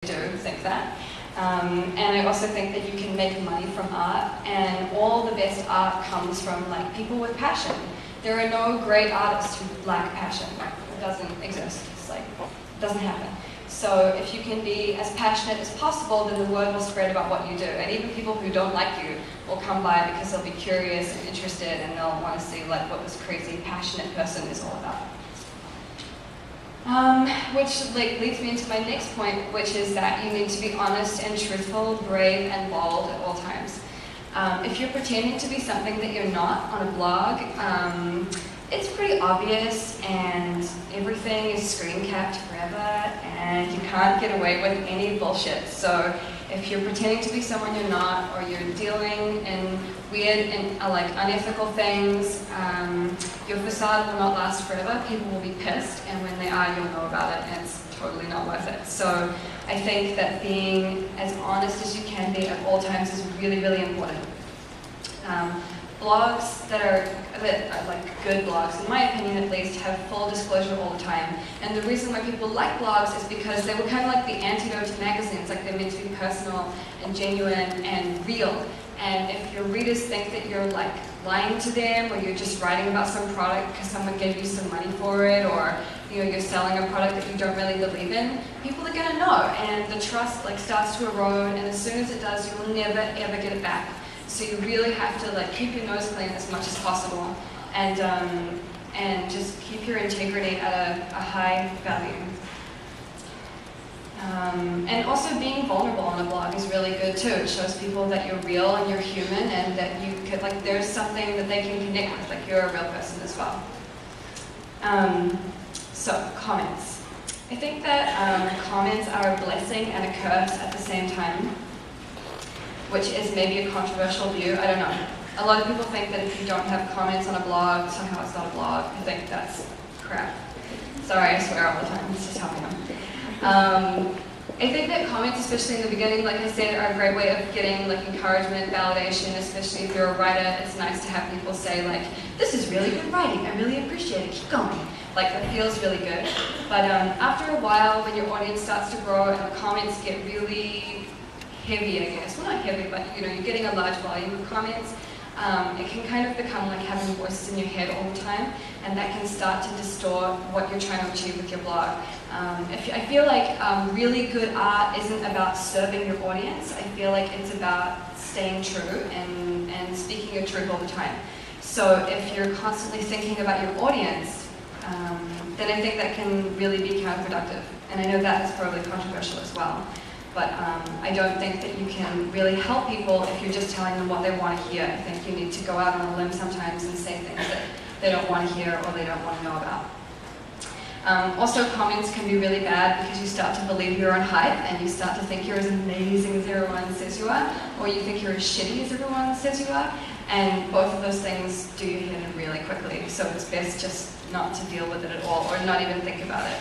do think that. And I also think that you can make money from art, and all the best art comes from like people with passion. There are no great artists who lack passion. It doesn't exist. It's like, it doesn't happen. So if you can be as passionate as possible, then the word will spread about what you do. And even people who don't like you will come by because they'll be curious and interested, and they'll want to see like what this crazy, passionate person is all about. Which leads me into my next point, which is that you need to be honest and truthful, brave and bold at all times. If you're pretending to be something that you're not on a blog, it's pretty obvious and everything is screen capped forever and you can't get away with any bullshit. So if you're pretending to be someone you're not, or you're dealing in weird and unethical things, your facade will not last forever. People will be pissed, and when they are, you'll know about it, and it's totally not worth it. So I think that being as honest as you can be at all times is really, really important. Blogs that are good blogs, in my opinion at least, have full disclosure all the time. And the reason why people like blogs is because they were kind of like the antidote to magazines. Like, they're meant to be personal and genuine and real. And if your readers think that you're like lying to them, or you're just writing about some product because someone gave you some money for it, or you're selling a product that you don't really believe in, people are gonna know, and the trust starts to erode. And as soon as it does, you'll never ever get it back. So you really have to keep your nose clean as much as possible, and just keep your integrity at a high value. And also being vulnerable on a blog is really good too. It shows people that you're real and you're human, and that you could there's something that they can connect with, you're a real person as well. So comments. I think that comments are a blessing and a curse at the same time, which is maybe a controversial view. I don't know. A lot of people think that if you don't have comments on a blog, somehow it's not a blog. I think that's crap. Sorry, I swear all the time. It's just how I am. I think that comments, especially in the beginning, like I said, are a great way of getting encouragement, validation, especially if you're a writer. It's nice to have people say this is really good writing, I really appreciate it, keep going. That feels really good. But after a while, when your audience starts to grow and the comments get really heavy, I guess. Well, not heavy, but you're getting a large volume of comments. It can kind of become like having voices in your head all the time, and that can start to distort what you're trying to achieve with your blog. I feel like really good art isn't about serving your audience. I feel like it's about staying true and speaking your truth all the time. So if you're constantly thinking about your audience, then I think that can really be counterproductive. And I know that is probably controversial as well. But I don't think that you can really help people if you're just telling them what they want to hear. I think you need to go out on a limb sometimes and say things that they don't want to hear or they don't want to know about. Also, comments can be really bad because you start to believe your own hype, and you start to think you're as amazing as everyone says you are, or you think you're as shitty as everyone says you are, and both of those things do your head in really quickly. So it's best just not to deal with it at all, or not even think about it.